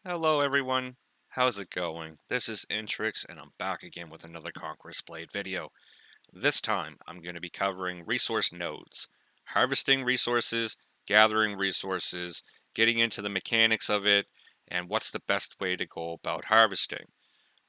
Hello everyone, how's it going? This is Intrix and I'm back again with another Conqueror's Blade video. This time I'm going to be covering resource nodes, harvesting resources, gathering resources, getting into the mechanics of it, and what's the best way to go about harvesting.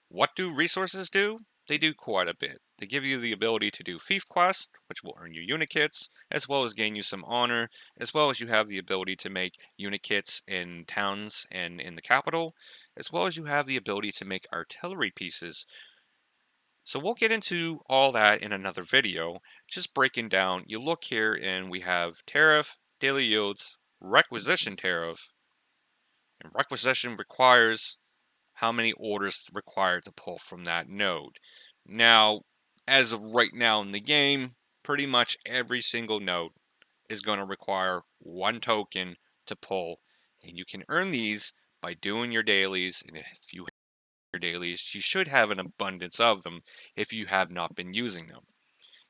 What do resources do? They do quite a bit. They give you the ability to do fief quests, which will earn you unit kits, as well as gain you some honor, as well as you have the ability to make unit kits in towns and in the capital, as well as you have the ability to make artillery pieces. So we'll get into all that in another video, just breaking down. You look here and we have tariff, daily yields, requisition tariff, and requisition requires how many orders required to pull from that node. Now, as of right now in the game, pretty much every single node is going to require one token to pull, and you can earn these by doing your dailies. And if you have your dailies, you should have an abundance of them if you have not been using them.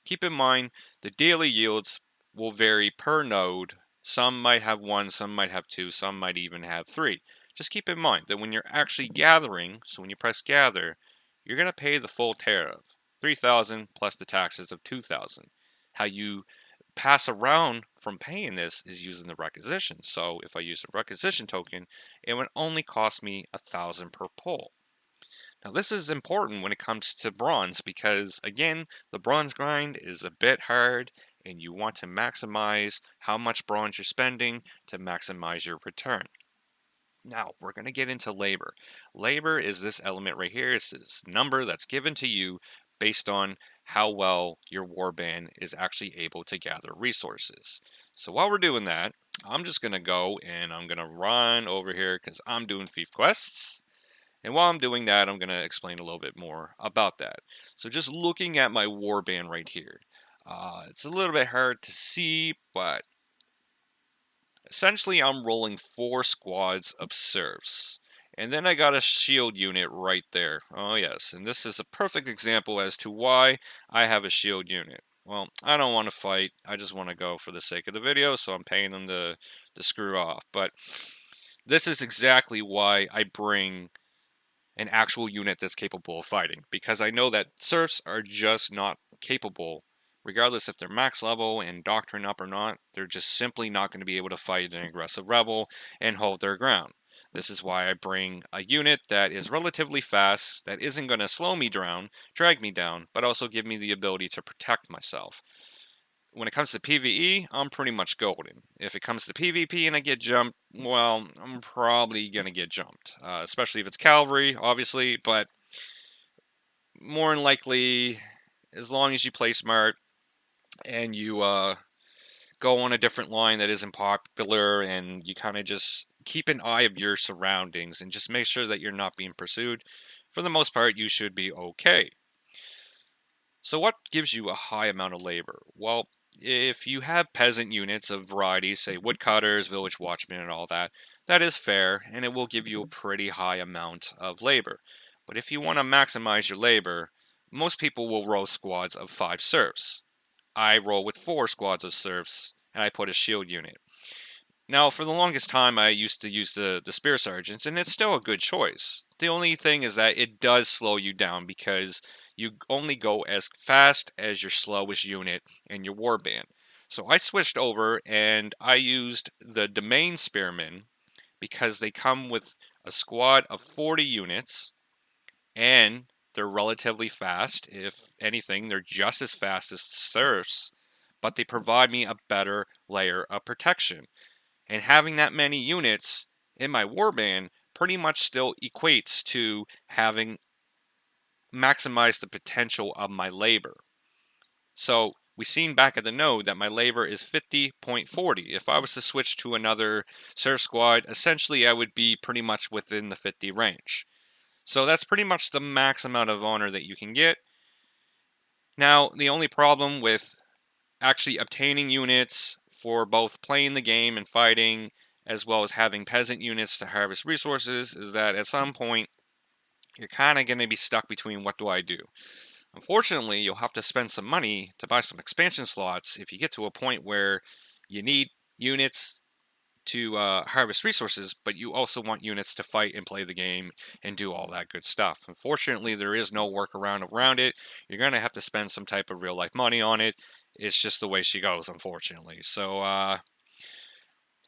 Keep in mind, the daily yields will vary per node. Some might have one, some might have two, some might even have three. Just keep in mind that when you're actually gathering, so when you press gather, you're going to pay the full tariff, 3,000 plus the taxes of 2,000. How you pass around from paying this is using the requisition. So if I use a requisition token, it would only cost me 1,000 per pull. Now this is important when it comes to bronze because again, the bronze grind is a bit hard and you want to maximize how much bronze you're spending to maximize your return. Now we're going to get into labor. Labor is this element right here. It's this number that's given to you based on how well your warband is actually able to gather resources. So while we're doing that, I'm just going to go and I'm going to run over here because I'm doing fief quests. And while I'm doing that, I'm going to explain a little bit more about that. So just looking at my warband right here, it's a little bit hard to see, but essentially I'm rolling 4 squads of serfs. And then I got a shield unit right there. Oh yes, and this is a perfect example as to why I have a shield unit. Well, I don't want to fight. I just want to go for the sake of the video, so I'm paying them to screw off. But this is exactly why I bring an actual unit that's capable of fighting, because I know that serfs are just not capable, regardless if they're max level and doctrine up or not. They're just simply not going to be able to fight an aggressive rebel and hold their ground. This is why I bring a unit that is relatively fast, that isn't going to slow me down, drag me down, but also give me the ability to protect myself. When it comes to PvE, I'm pretty much golden. If it comes to PvP and I get jumped, well, I'm probably going to get jumped. Especially if it's cavalry, obviously, but more than likely, as long as you play smart and you go on a different line that isn't popular and you kind of just keep an eye of your surroundings and just make sure that you're not being pursued, for the most part, you should be okay. So what gives you a high amount of labor? Well, if you have peasant units of varieties, say woodcutters, village watchmen, and all that, that is fair, and it will give you a pretty high amount of labor. But if you want to maximize your labor, most people will roll squads of 5 serfs. I roll with 4 squads of serfs, and I put a shield unit. Now, for the longest time, I used to use the spear sergeants, and it's still a good choice. The only thing is that it does slow you down because you only go as fast as your slowest unit in your warband. So I switched over and I used the domain spearmen because they come with a squad of 40 units and they're relatively fast. If anything, they're just as fast as serfs, but they provide me a better layer of protection. And having that many units in my warband pretty much still equates to having maximized the potential of my labor. So we seen back at the node that my labor is 50.40. If I was to switch to another serf squad, essentially I would be pretty much within the 50 range. So that's pretty much the max amount of honor that you can get. Now, the only problem with actually obtaining units for both playing the game and fighting, as well as having peasant units to harvest resources, is that at some point you're kind of going to be stuck between what do I do. Unfortunately, you'll have to spend some money to buy some expansion slots if you get to a point where you need units to harvest resources, but you also want units to fight and play the game and do all that good stuff. Unfortunately, there is no workaround around it. You're going to have to spend some type of real life money on it. It's just the way she goes, unfortunately. So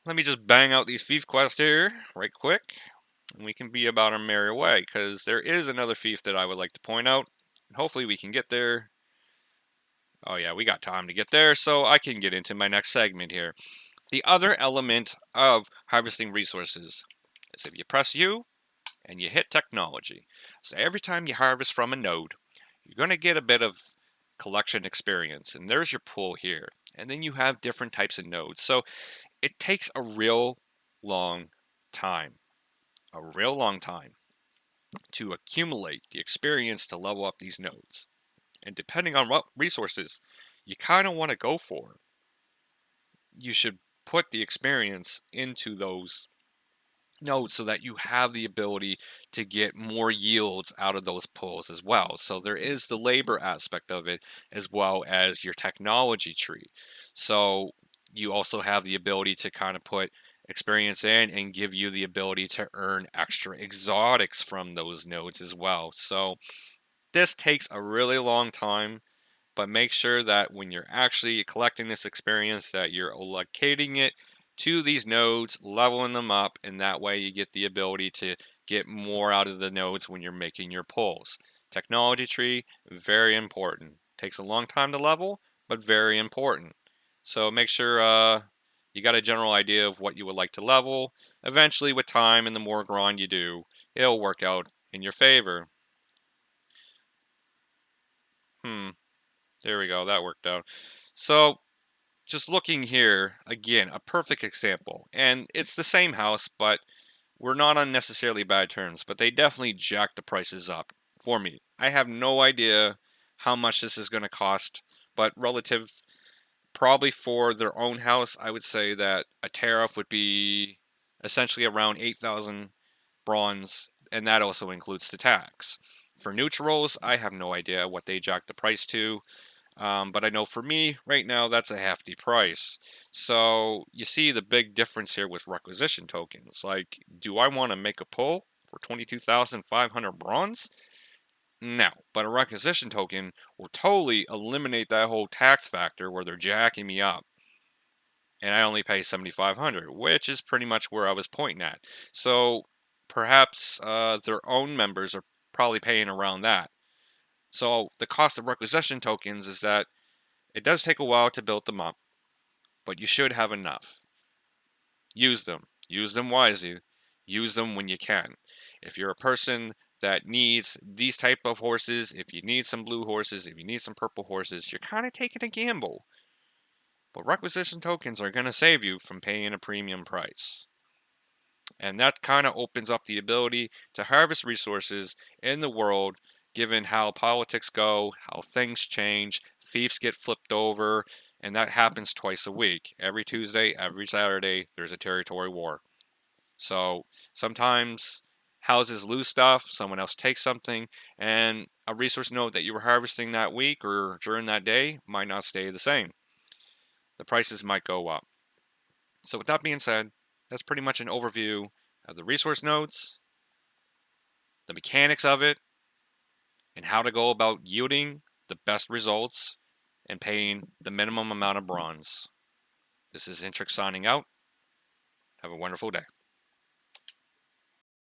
let me just bang out these fief quests here right quick, and we can be about our merry way, because there is another fief that I would like to point out. Hopefully we can get there. Oh yeah, we got time to get there, so I can get into my next segment here. The other element of harvesting resources is if you press U and you hit technology. So every time you harvest from a node, you're going to get a bit of collection experience. And there's your pool here. And then you have different types of nodes. So it takes a real long time, to accumulate the experience to level up these nodes. And depending on what resources you kind of want to go for, you should put the experience into those nodes so that you have the ability to get more yields out of those pulls as well. So there is the labor aspect of it as well as your technology tree. So you also have the ability to kind of put experience in and give you the ability to earn extra exotics from those nodes as well. So this takes a really long time, but make sure that when you're actually collecting this experience that you're allocating it to these nodes, leveling them up, and that way you get the ability to get more out of the nodes when you're making your pulls. Technology tree, very important. Takes a long time to level, but very important. So make sure you got a general idea of what you would like to level. Eventually, with time and the more grind you do, it'll work out in your favor. There we go. That worked out. So just looking here, again, a perfect example. And it's the same house, but we're not on necessarily bad terms, but they definitely jacked the prices up for me. I have no idea how much this is going to cost, but relative, probably for their own house, I would say that a tariff would be essentially around 8,000 bronze, and that also includes the tax. For neutrals, I have no idea what they jacked the price to. But I know for me, right now, that's a hefty price. So you see the big difference here with requisition tokens. Like, do I want to make a pull for 22,500 bronze? No, but a requisition token will totally eliminate that whole tax factor where they're jacking me up. And I only pay 7,500, which is pretty much where I was pointing at. So perhaps their own members are probably paying around that. So the cost of requisition tokens is that it does take a while to build them up, but you should have enough. Use them. Use them wisely. Use them when you can. If you're a person that needs these type of horses, if you need some blue horses, if you need some purple horses, you're kind of taking a gamble. But requisition tokens are going to save you from paying a premium price. And that kind of opens up the ability to harvest resources in the world, given how politics go, how things change, fiefs get flipped over, and that happens twice a week. Every Tuesday, every Saturday, there's a territory war. So sometimes houses lose stuff, someone else takes something, and a resource node that you were harvesting that week or during that day might not stay the same. The prices might go up. So with that being said, that's pretty much an overview of the resource nodes, the mechanics of it, and how to go about yielding the best results and paying the minimum amount of bronze. This is Intrix signing out. Have a wonderful day.